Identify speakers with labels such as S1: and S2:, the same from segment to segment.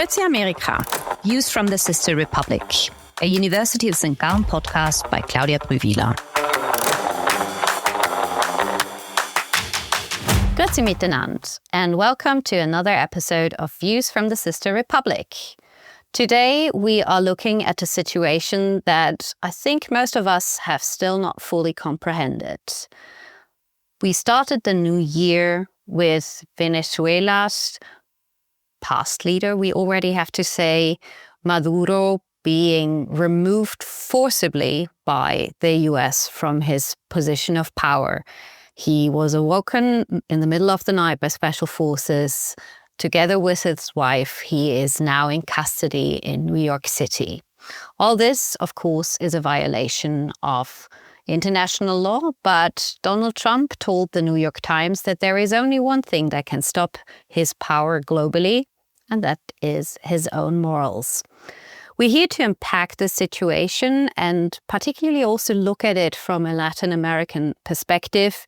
S1: Grüezi Amerika, Views from the Sister Republic, a University of St.Gallen podcast by Claudia Brüwiler. Grüezi miteinander, and welcome to another episode of Views from the Sister Republic. Today, we are looking at a situation that I think most of us have still not fully comprehended. We started the new year with Venezuela's past leader, we already have to say, Maduro, being removed forcibly by the US from his position of power. He was awoken in the middle of the night by special forces. Together with his wife, he is now in custody in New York City. All this, of course, is a violation of international law, but Donald Trump told the New York Times that there is only one thing that can stop his power globally, and that is his own morals. We're here to unpack the situation and particularly also look at it from a Latin American perspective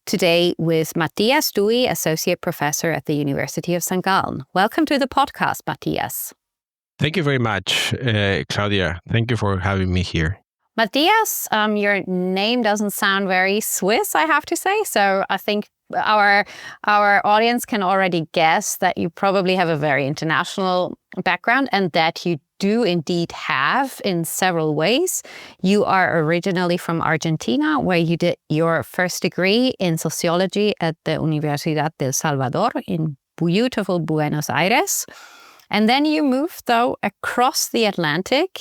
S1: today with Matías Dewey, Associate Professor at the University of St.Gallen. Welcome to the podcast, Matías.
S2: Thank you very much, Claudia. Thank you for having me here.
S1: Matías, your name doesn't sound very Swiss, I have to say. So I think our audience can already guess that you probably have a very international background and that you do indeed have in several ways. You are originally from Argentina, where you did your first degree in sociology at the University Del Salvador in beautiful Buenos Aires. And then you moved, though, across the Atlantic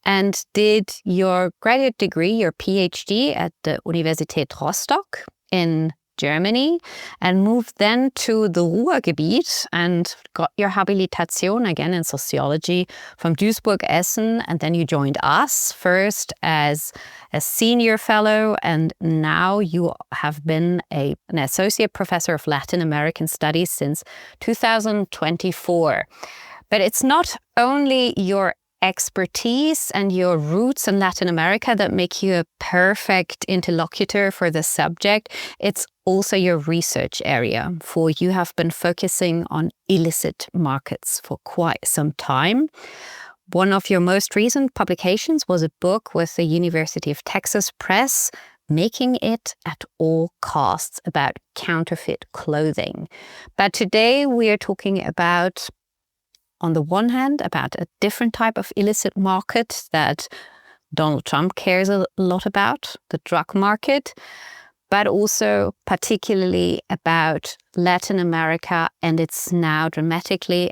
S1: and did your graduate degree, your PhD at the University Rostock in Germany, and moved then to the Ruhrgebiet and got your habilitation again in sociology from Duisburg-Essen. And then you joined us first as a senior fellow, and now you have been an associate professor of Latin American studies since 2024. But it's not only your expertise and your roots in Latin America that make you a perfect interlocutor for the subject. It's also your research area, for you have been focusing on illicit markets for quite some time. One of your most recent publications was a book with the University of Texas Press, Making It at All Costs, about counterfeit clothing. But today we are talking about, on the one hand, about a different type of illicit market that Donald Trump cares a lot about, the drug market, but also particularly about Latin America and its now dramatically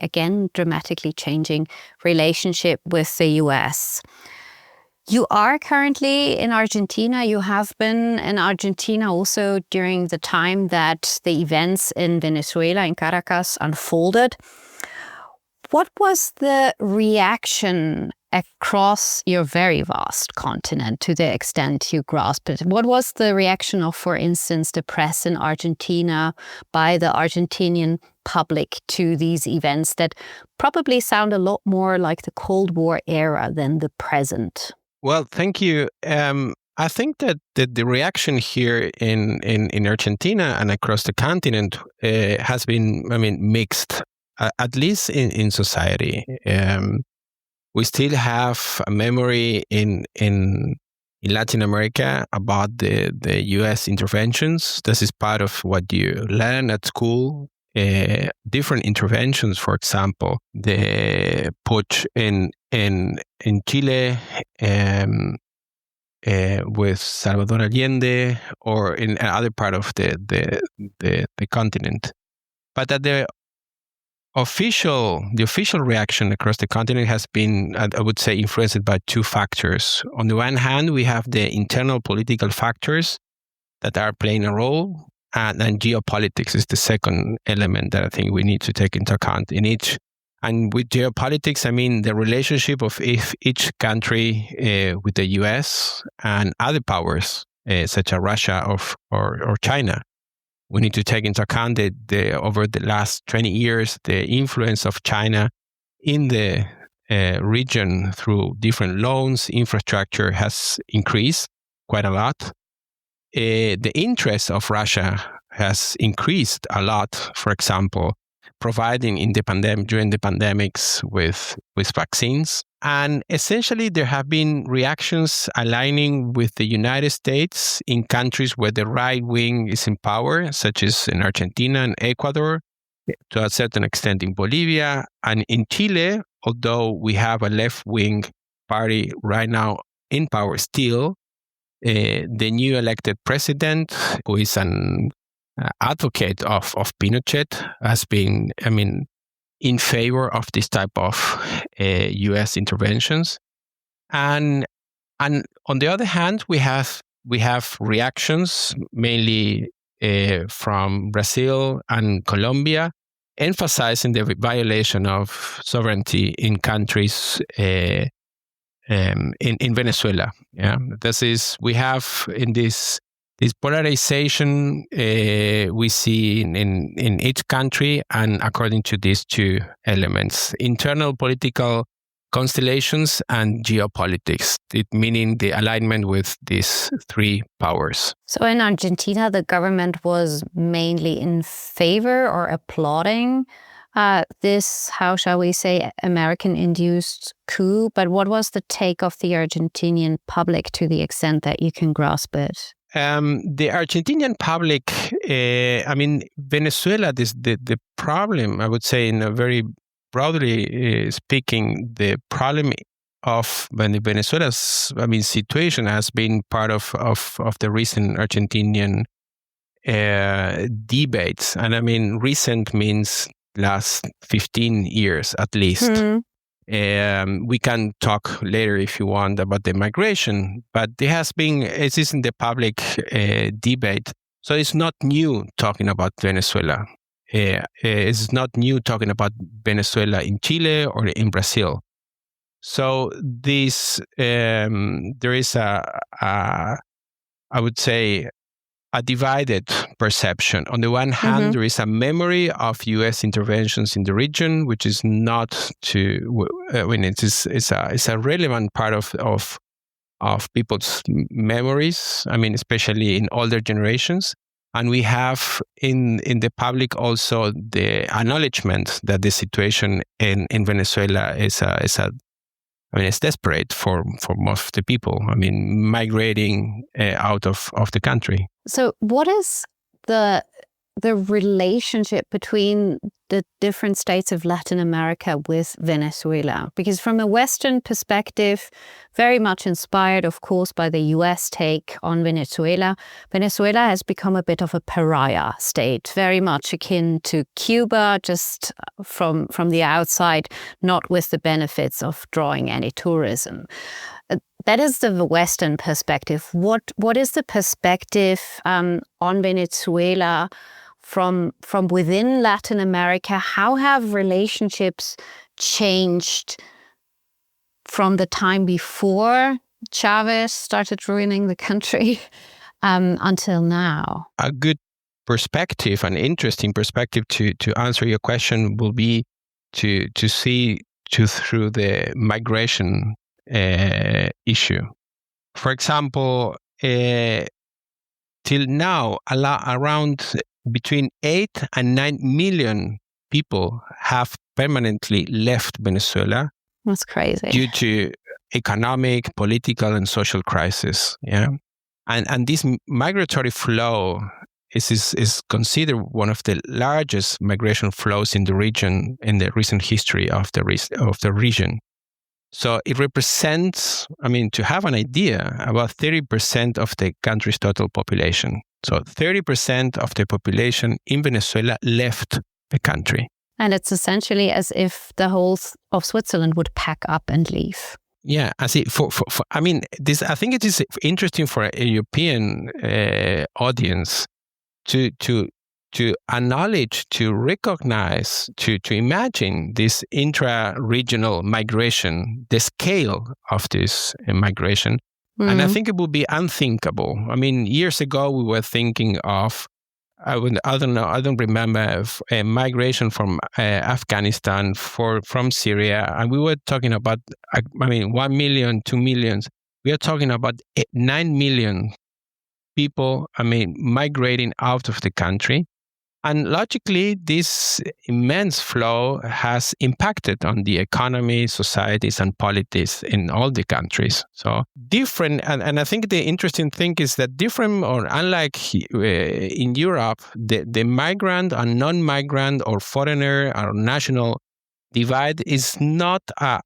S1: changing relationship with the US. You are currently in Argentina. You have been in Argentina also during the time that the events in Venezuela, in Caracas, unfolded. What was the reaction across your very vast continent to the extent you grasped it? What was the reaction of, for instance, the press in Argentina by the Argentinian public to these events that probably sound a lot more like the Cold War era than the present?
S2: Well, thank you. I think that the reaction here in Argentina and across the continent has been, mixed. At least in society, we still have a memory in Latin America about the U.S. interventions. This is part of what you learn at school. Different interventions, for example, the putsch in Chile with Salvador Allende, or in other part of the continent. But at the official reaction across the continent has been, I would say, influenced by two factors. On the one hand, we have the internal political factors that are playing a role, and geopolitics is the second element that I think we need to take into account in each. And with geopolitics, I mean the relationship of each country with the US and other powers, such as Russia or China. We need to take into account that over the last 20 years, the influence of China in the region through different loans, infrastructure has increased quite a lot. The interest of Russia has increased a lot, for example, providing in the during the pandemics with vaccines. And essentially, there have been reactions aligning with the United States in countries where the right wing is in power, such as in Argentina and Ecuador, to a certain extent in Bolivia, and in Chile, although we have a left-wing party right now in power still, the new elected president, who is an advocate of Pinochet, has been, in favor of this type of U.S. interventions. And on the other hand, we have reactions mainly from Brazil and Colombia, emphasizing the violation of sovereignty in countries in Venezuela. Yeah, we have in this polarization we see in each country, and according to these two elements: internal political constellations and geopolitics, meaning the alignment with these three powers.
S1: So in Argentina, the government was mainly in favor or applauding this, how shall we say, American-induced coup. But what was the take of the Argentinian public to the extent that you can grasp it?
S2: The Argentinian public, Venezuela, the problem, I would say, in a very broadly speaking, the problem of Venezuela's, situation has been part of the recent Argentinian debates. And recent means last 15 years at least. We can talk later if you want about the migration, but it is in the public debate. So it's not new talking about Venezuela. It's not new talking about Venezuela in Chile or in Brazil. So this there is I would say, a divided perception. On the one hand, there is a memory of U.S. interventions in the region, which is not it's a relevant part of people's memories. Especially in older generations. And we have in the public also the acknowledgement that the situation in Venezuela is it's desperate for most of the people. Migrating out of the country.
S1: So what is the relationship between the different states of Latin America with Venezuela? Because from a Western perspective, very much inspired, of course, by the US take on Venezuela, Venezuela has become a bit of a pariah state, very much akin to Cuba, just from the outside, not with the benefits of drawing any tourism. That is the Western perspective. What is the perspective on Venezuela from within Latin America? How have relationships changed from the time before Chávez started ruining the country until now?
S2: A good perspective, an interesting perspective to answer your question will be to see through the migration issue. For example, till now, around between 8 and 9 million people have permanently left Venezuela.
S1: That's crazy.
S2: Due to economic, political, and social crisis. Yeah, and this migratory flow is considered one of the largest migration flows in the region in the recent history of the region. So it represents, to have an idea, about 30% of the country's total population. So 30% of the population in Venezuela left the country.
S1: And it's essentially as if the whole of Switzerland would pack up and leave.
S2: Yeah, I see. This. I think it is interesting for a European audience to acknowledge, to recognize, to imagine this intra-regional migration, the scale of this migration. Mm-hmm. And I think it would be unthinkable. Years ago, we were thinking of, I don't remember, a migration from Afghanistan, from Syria. And we were talking about, 1 million, 2 million. We are talking about 9 million people, migrating out of the country. And logically, this immense flow has impacted on the economy, societies, and politics in all the countries. So different, and I think the interesting thing is that different, or unlike in Europe, the migrant and non-migrant or foreigner or national divide is not a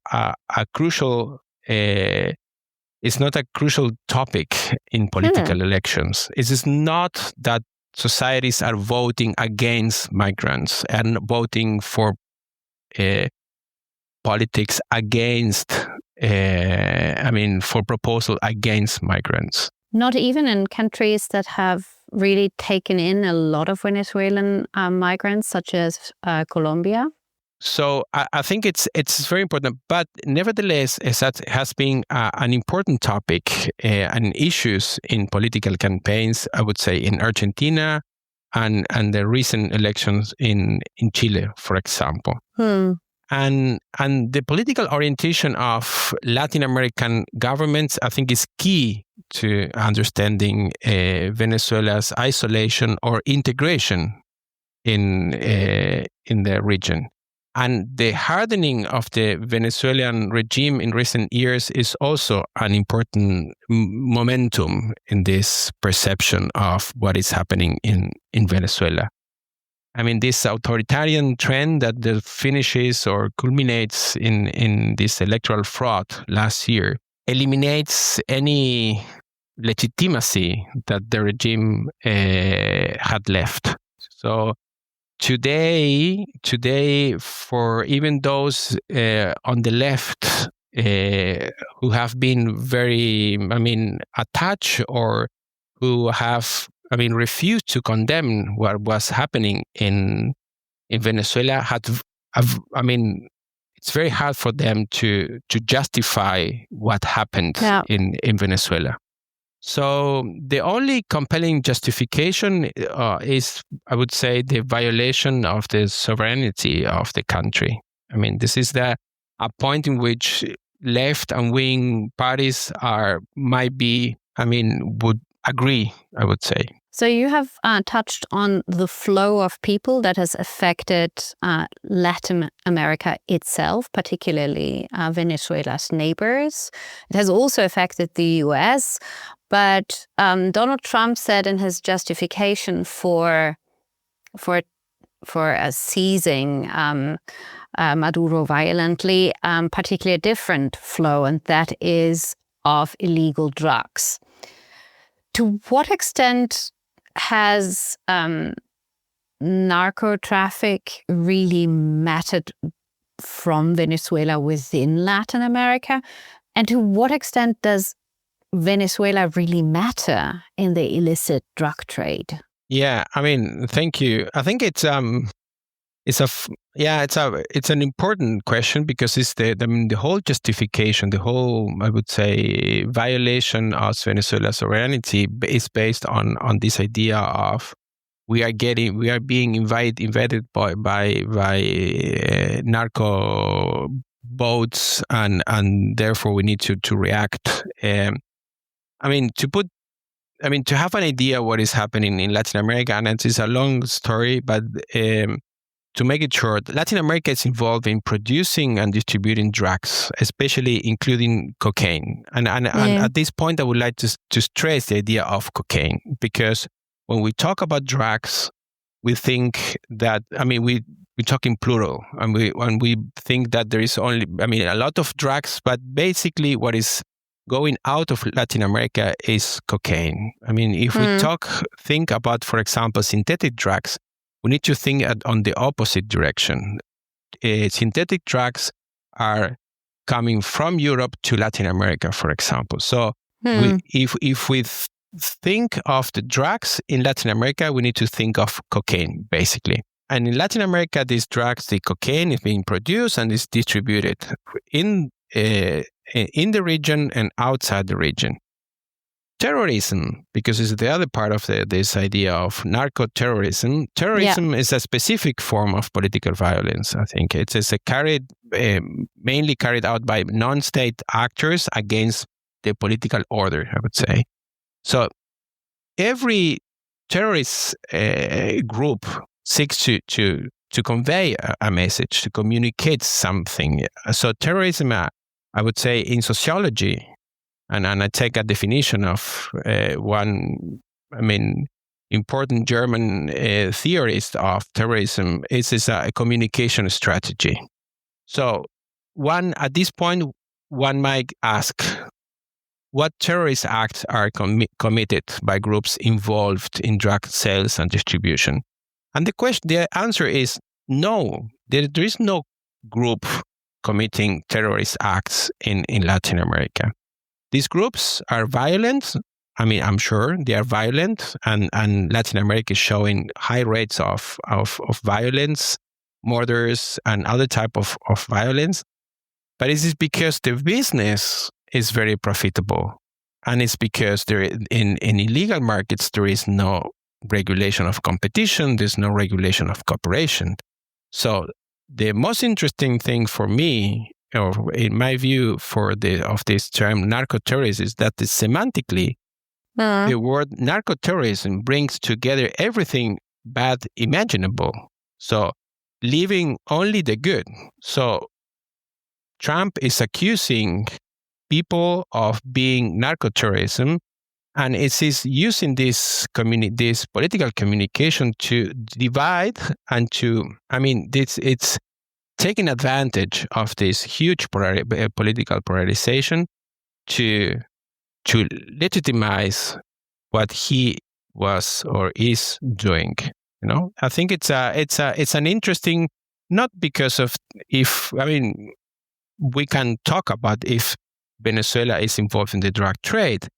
S2: crucial. It's not a crucial topic in political elections. It is not that societies are voting against migrants and voting for politics against, for proposal against migrants.
S1: Not even in countries that have really taken in a lot of Venezuelan migrants, such as Colombia.
S2: So I think it's very important, but nevertheless, that has been an important topic and issues in political campaigns, I would say, in Argentina and the recent elections in Chile, for example. And the political orientation of Latin American governments, I think, is key to understanding Venezuela's isolation or integration in the region. And the hardening of the Venezuelan regime in recent years is also an important momentum in this perception of what is happening in Venezuela. I mean, this authoritarian trend that finishes or culminates in this electoral fraud last year eliminates any legitimacy that the regime had left. So Today, for even those on the left who have been very, attached or who have, refused to condemn what was happening in Venezuela, it's very hard for them to justify what happened in Venezuela. So the only compelling justification is, I would say, the violation of the sovereignty of the country. This is a point in which left and wing parties would agree, I would say.
S1: So you have touched on the flow of people that has affected Latin America itself, particularly Venezuela's neighbors. It has also affected the US. But Donald Trump said in his justification for seizing Maduro violently, particularly a different flow, and that is of illegal drugs. To what extent has narco traffic really mattered from Venezuela within Latin America? And to what extent does Venezuela really matter in the illicit drug trade?
S2: Yeah, thank you. I think it's an important question because it's the whole justification, the whole, I would say, violation of Venezuela's sovereignty is based on this idea of we are being invaded by narco boats and therefore we need to react. To have an idea what is happening in Latin America, and it's a long story, but to make it short, Latin America is involved in producing and distributing drugs, especially including cocaine. And at this point, I would like to stress the idea of cocaine, because when we talk about drugs, we think that, we talk in plural, and we think that there is only, a lot of drugs, but basically what is going out of Latin America is cocaine. If we think about, for example, synthetic drugs, we need to think on the opposite direction. Synthetic drugs are coming from Europe to Latin America, for example. So if we think of the drugs in Latin America, we need to think of cocaine, basically. And in Latin America, these drugs, the cocaine is being produced and is distributed in the region and outside the region. Terrorism, because it's the other part of this idea of narco-terrorism. Terrorism is a specific form of political violence, I think. It's mainly carried out by non-state actors against the political order, I would say. So every terrorist group seeks to convey a message, to communicate something. So terrorism, I would say, in sociology, and I take a definition of one, important German theorist of terrorism, is a communication strategy. So at this point, one might ask, what terrorist acts are committed by groups involved in drug sales and distribution? And the answer is no. There is no group committing terrorist acts in Latin America. These groups are violent. I'm sure they are violent, and Latin America is showing high rates of violence, murders, and other type of violence. But it is because the business is very profitable, and it's because in illegal markets there is no regulation of competition, there's no regulation of cooperation. So the most interesting thing for me, or in my view, of this term narco-terrorism, is that semantically, the word narco-terrorism brings together everything bad imaginable. So leaving only the good. So Trump is accusing people of being narco-terrorism, and it is using this political communication to divide and it's taking advantage of this huge political polarization to legitimize what he was or is doing. I think it's an interesting, not because of we can talk about if Venezuela is involved in the drug trade,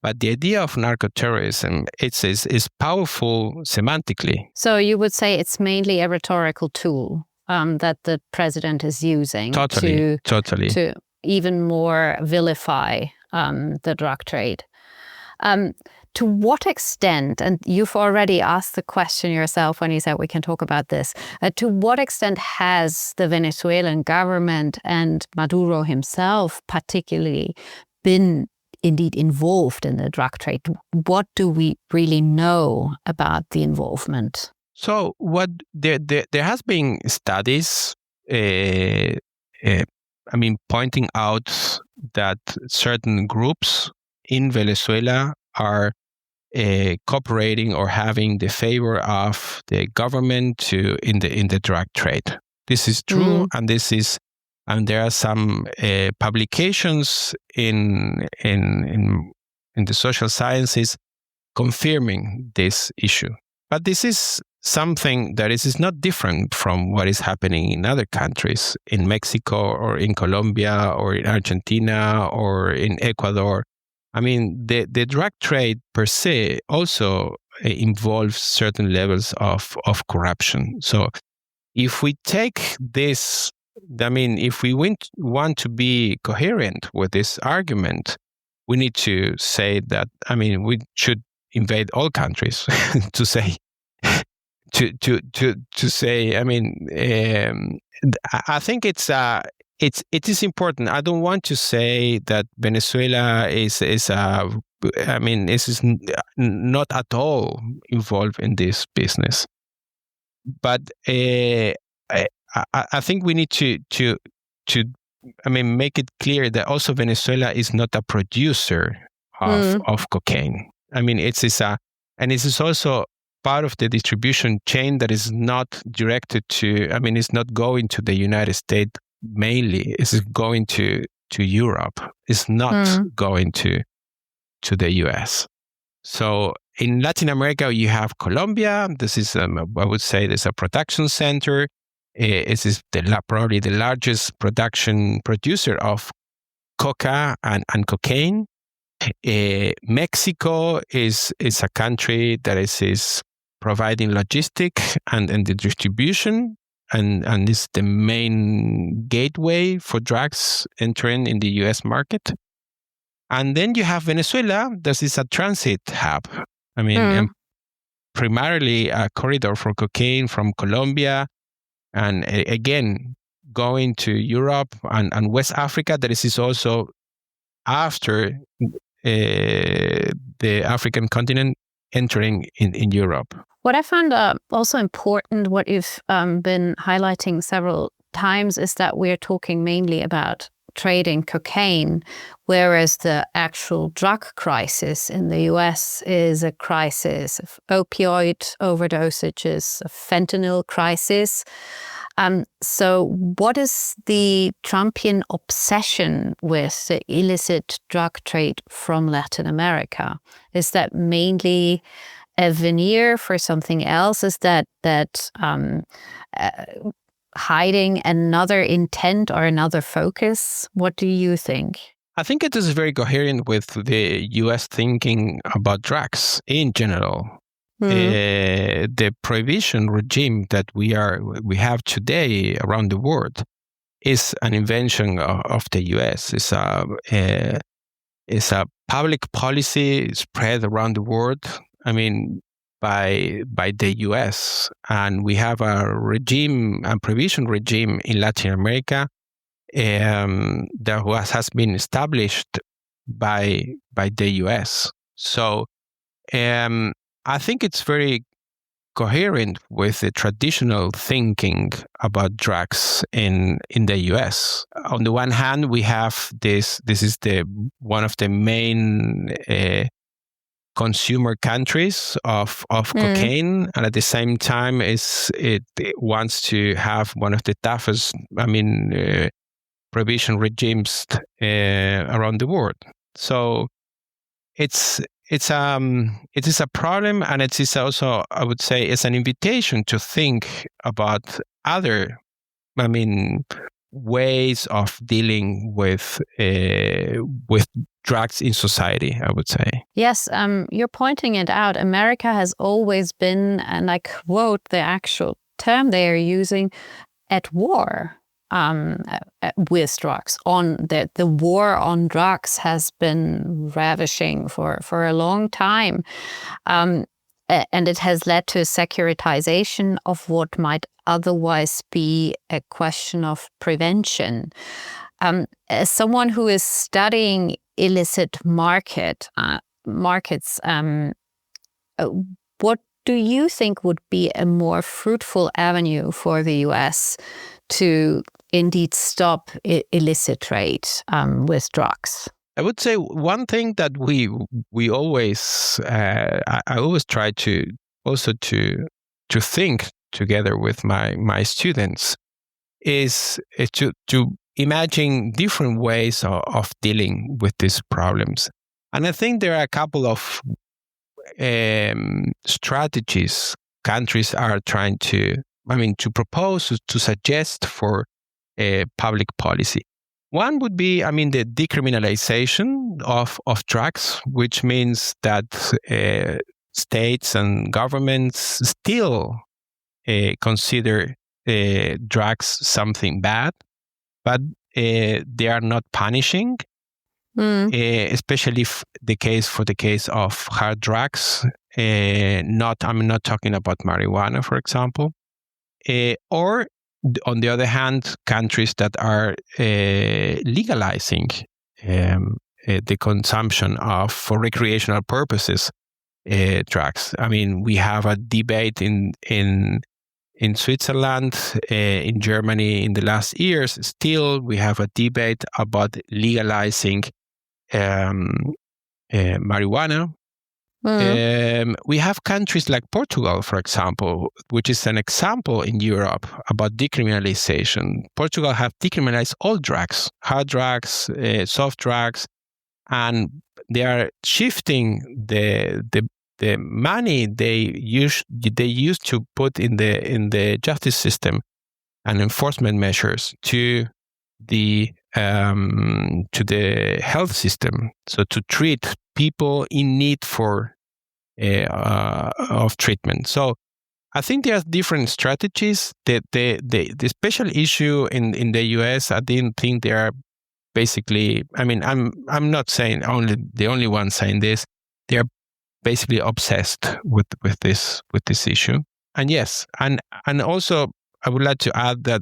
S2: but the idea of narco-terrorism is powerful semantically.
S1: So you would say it's mainly a rhetorical tool that the president is using to even more vilify the drug trade. To what extent, and you've already asked the question yourself when you said we can talk about this, to what extent has the Venezuelan government and Maduro himself particularly been indeed involved in the drug trade? What do we really know about the involvement?
S2: So there has been studies, pointing out that certain groups in Venezuela are cooperating or having the favor of the government in the drug trade. This is true, and there are some publications in the social sciences confirming this issue. But this is something that is not different from what is happening in other countries, in Mexico or in Colombia or in Argentina or in Ecuador. The drug trade per se also involves certain levels of corruption. So if we take this, if we want to be coherent with this argument, we need to say that, we should invade all countries to say, to say, I think it is important. I don't want to say that Venezuela is not at all involved in this business. But I think we need to make it clear that also Venezuela is not a producer of cocaine. It is also part of the distribution chain that is not directed to. It's not going to the United States mainly. It's going to Europe. It's not going to the US. So in Latin America, you have Colombia. This is, I would say, there's a production center. It is probably the largest producer of coca and cocaine. Mexico is a country that is providing logistic and the distribution, and is the main gateway for drugs entering in the US market. And then you have Venezuela. This is a transit hub. And primarily a corridor for cocaine from Colombia, and again, going to Europe and West Africa. That is also after the African continent, entering in Europe.
S1: What I found also important, what you've been highlighting several times, is that we're talking mainly about trading cocaine, whereas the actual drug crisis in the US is a crisis of opioid overdosages, a fentanyl crisis. So what is the Trumpian obsession with the illicit drug trade from Latin America? Is that mainly a veneer for something else? Is that hiding another intent or another focus? What do you think?
S2: I think it is very coherent with the US thinking about drugs in general. The prohibition regime that we have today around the world is an invention of the US. It's a public policy spread around the world. I mean, by the US, and we have a regime, a prohibition regime in Latin America that has been established by the US. So I think it's very coherent with the traditional thinking about drugs in the US. On the one hand, we have this is one of the main consumer countries of cocaine, and at the same time it wants to have one of the toughest prohibition regimes around the world. So it is a problem, and it is also, I would say, it's an invitation to think about other ways of dealing with drugs in society, I would say.
S1: Yes, you're pointing it out. America has always been, and I quote the actual term they are using, at war with drugs. The war on drugs has been ravishing for a long time. And it has led to a securitization of what might otherwise be a question of prevention. As someone who is studying illicit markets, what do you think would be a more fruitful avenue for the US to indeed stop illicit trade with drugs?
S2: I would say one thing that we always I always try to also to think together with my students is to imagine different ways of dealing with these problems. And I think there are a couple of strategies countries are trying to propose, to suggest for public policy. One would be, the decriminalization of drugs, which means that states and governments still consider drugs something bad, but they are not punishing, especially the case of hard drugs. I'm not talking about marijuana, for example, or on the other hand, countries that are legalizing the consumption of, for recreational purposes, drugs. We have a debate in Switzerland, in Germany in the last years. Still, we have a debate about legalizing marijuana. We have countries like Portugal, for example, which is an example in Europe about decriminalization. Portugal have decriminalized all drugs, hard drugs, soft drugs, and they are shifting the money they used to put in the justice system and enforcement measures to the health system, so to treat people in need of treatment. So I think there are different strategies. The special issue in the US, I didn't think there are basically. I'm not saying the only one saying this. They are basically obsessed with this issue. And yes, and also I would like to add that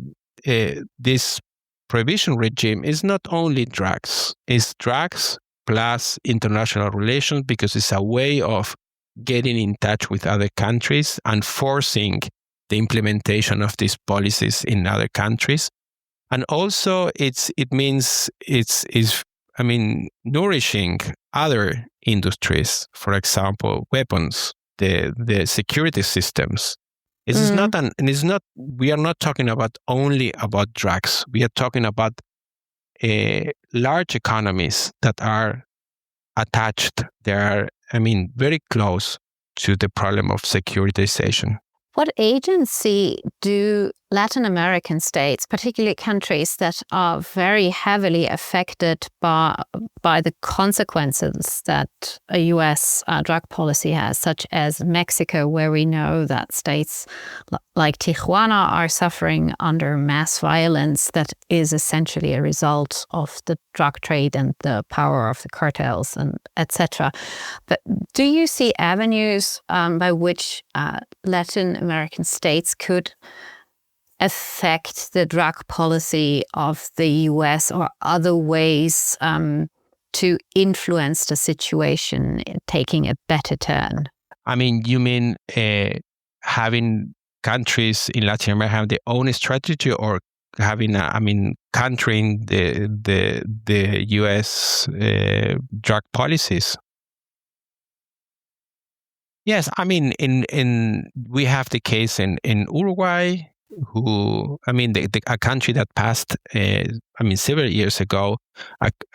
S2: this prohibition regime is not only drugs. It's drugs plus international relations, because it's a way of getting in touch with other countries and forcing the implementation of these policies in other countries. And also it means nourishing other industries, for example, weapons, the security systems. We are not talking about only about drugs. We are talking about large economies that are attached. They are, very close to the problem of securitization.
S1: What agency do Latin American states, particularly countries that are very heavily affected by the consequences that a US drug policy has, such as Mexico, where we know that states like Tijuana are suffering under mass violence that is essentially a result of the drug trade and the power of the cartels, and etc. But do you see avenues by which Latin American states could affect the drug policy of the US or other ways to influence the situation taking a better turn?
S2: You mean having countries in Latin America have their own strategy, or having countering the US drug policies? Yes, we have the case in Uruguay, a country that passed, several years ago,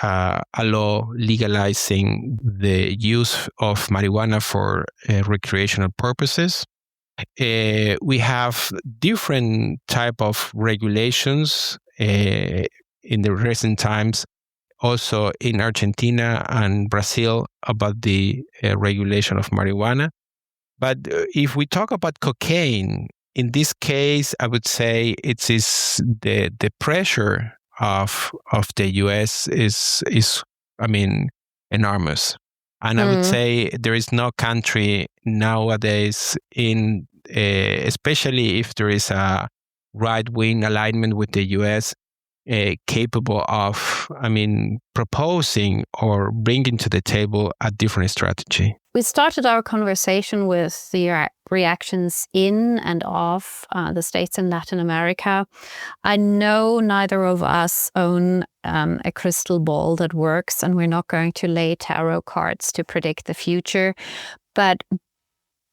S2: a law legalizing the use of marijuana for recreational purposes. We have different type of regulations in the recent times, also in Argentina and Brazil, about the regulation of marijuana. But if we talk about cocaine, in this case, I would say it is the pressure of the US is enormous. And I would say there is no country nowadays, especially if there is a right-wing alignment with the US, capable of, proposing or bringing to the table a different strategy.
S1: We started our conversation with the reactions in and of the states in Latin America. I know neither of us own a crystal ball that works, and we're not going to lay tarot cards to predict the future. But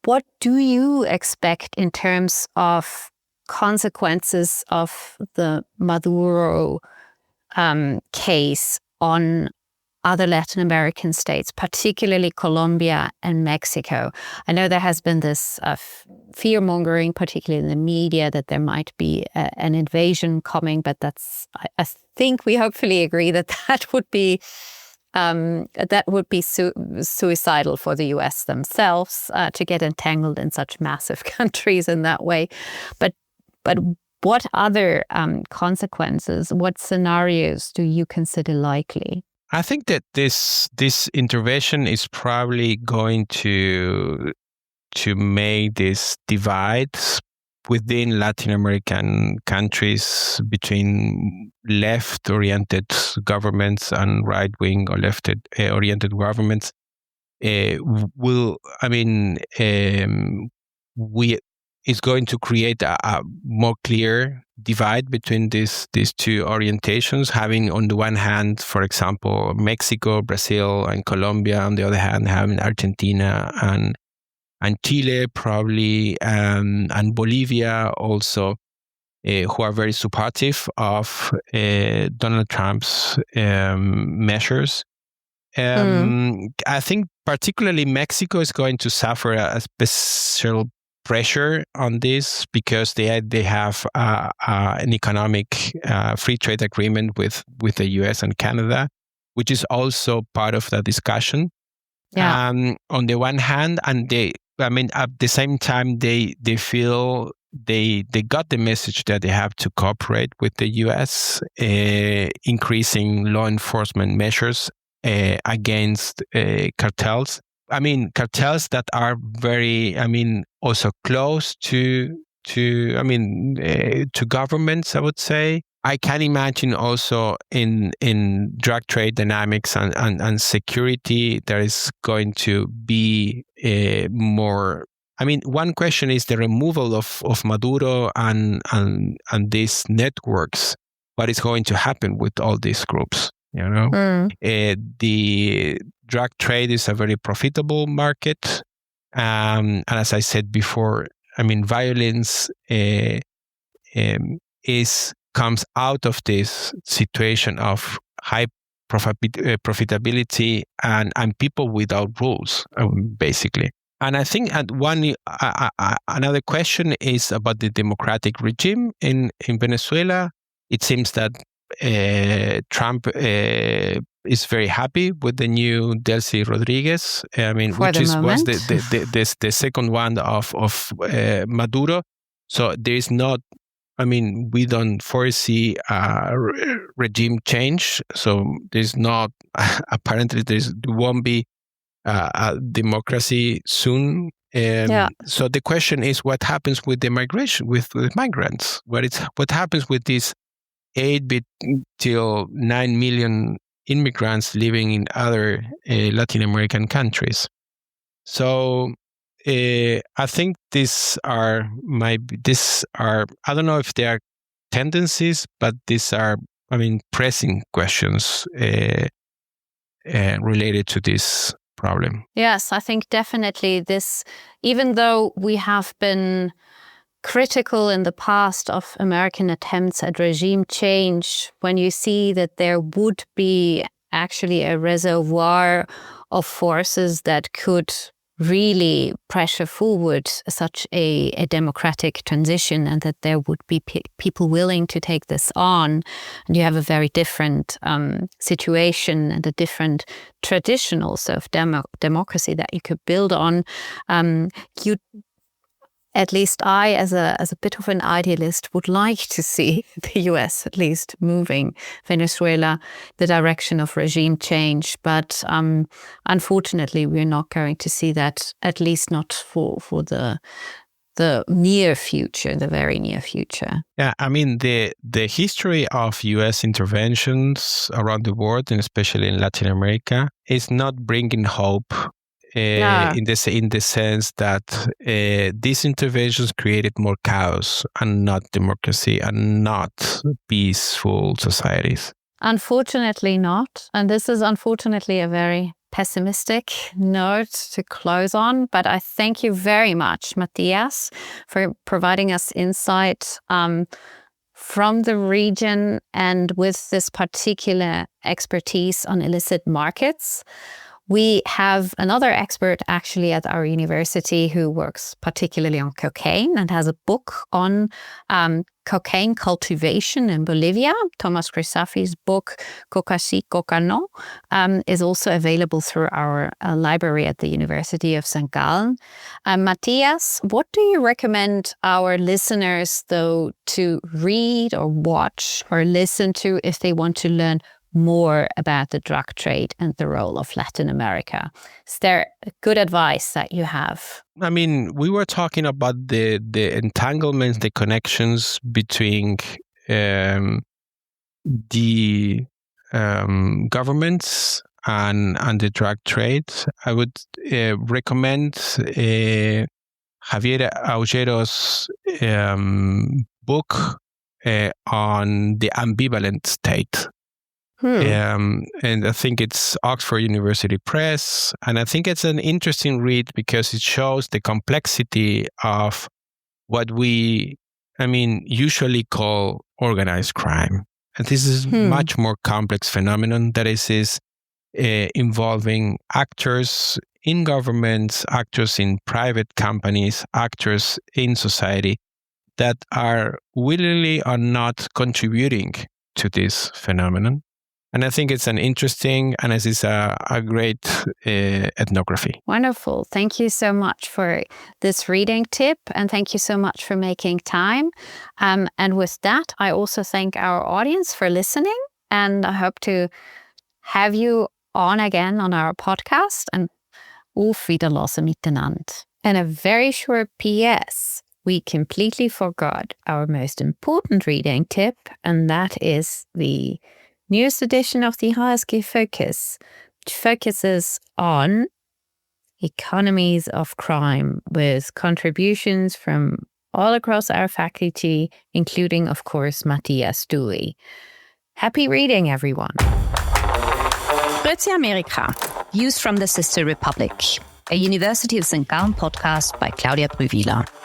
S1: what do you expect in terms of consequences of the Maduro case on other Latin American states, particularly Colombia and Mexico? I know there has been this fear-mongering, particularly in the media, that there might be an invasion coming, but I think we hopefully agree that would be suicidal for the US themselves to get entangled in such massive countries in that way. But what other consequences, what scenarios do you consider likely?
S2: I think that this intervention is probably going to make this divide within Latin American countries between left-oriented governments and right-wing or left-oriented governments. Is going to create a more clear divide between these two orientations, having on the one hand, for example, Mexico, Brazil, and Colombia, on the other hand, having Argentina and Chile probably, and Bolivia also, who are very supportive of Donald Trump's measures. I think particularly Mexico is going to suffer a special pressure on this because they have an economic free trade agreement with the US and Canada, which is also part of the discussion.
S1: Yeah.
S2: On the one hand, and at the same time, they feel they got the message that they have to cooperate with the US, increasing law enforcement measures against cartels. Cartels that are very, also close to governments, I would say. I can imagine also in drug trade dynamics and security, there is going to be more. I mean, one question is the removal of Maduro and these networks. What is going to happen with all these groups? The drug trade is a very profitable market, and as I said before, I mean, violence comes out of this situation of high profitability and people without rules, basically. And I think another question is about the democratic regime in Venezuela. It seems that Trump is very happy with the new Delcy Rodriguez. I mean,
S1: was
S2: the second one of Maduro. So there is not. I mean, we don't foresee a regime change. So there's not. Apparently, there won't be a democracy soon. So the question is, what happens with the migration, with migrants? What happens with these 8 till 9 million immigrants living in other Latin American countries? So I think these are I don't know if they are tendencies, but these are, I mean, pressing questions related to this problem.
S1: Yes, I think definitely this, even though we have been critical in the past of American attempts at regime change, when you see that there would be actually a reservoir of forces that could really pressure forward such a democratic transition, and that there would be people willing to take this on, and you have a very different situation and a different tradition also of democracy that you could build on. At least I, as a bit of an idealist, would like to see the US at least moving Venezuela the direction of regime change. But unfortunately, we're not going to see that, at least not for the near future, the very near future.
S2: Yeah, I mean, the history of US interventions around the world, and especially in Latin America, is not bringing hope. In the sense that these interventions created more chaos and not democracy and not peaceful societies.
S1: Unfortunately not. And this is unfortunately a very pessimistic note to close on. But I thank you very much, Matías, for providing us insight from the region and with this particular expertise on illicit markets. We have another expert actually at our university who works particularly on cocaine and has a book on cocaine cultivation in Bolivia. Thomas Crisafi's book, Coca sí, Coca no, is also available through our library at the University of St.Gallen. Matías, what do you recommend our listeners, though, to read or watch or listen to if they want to learn more about the drug trade and the role of Latin America? Is there good advice that you have?
S2: I mean, we were talking about the entanglements, the connections between the governments and the drug trade. I would recommend Javier Augero's book on the ambivalent state. And I think it's Oxford University Press. And I think it's an interesting read because it shows the complexity of what we, usually call organized crime. And this is much more complex phenomenon that is involving actors in governments, actors in private companies, actors in society that are willingly or not contributing to this phenomenon. And I think it's an interesting, and it is a great ethnography.
S1: Wonderful. Thank you so much for this reading tip, and thank you so much for making time. And with that, I also thank our audience for listening, and I hope to have you on again on our podcast, and auf Wiederhören miteinander. And a very short PS. we completely forgot our most important reading tip, and that is the newest edition of the HSG Focus, which focuses on economies of crime with contributions from all across our faculty, including, of course, Matías Dewey. Happy reading, everyone.
S3: Grüezi Amerika, Views from the Sister Republic, a University of St. Gallen podcast by Claudia Brüwiler.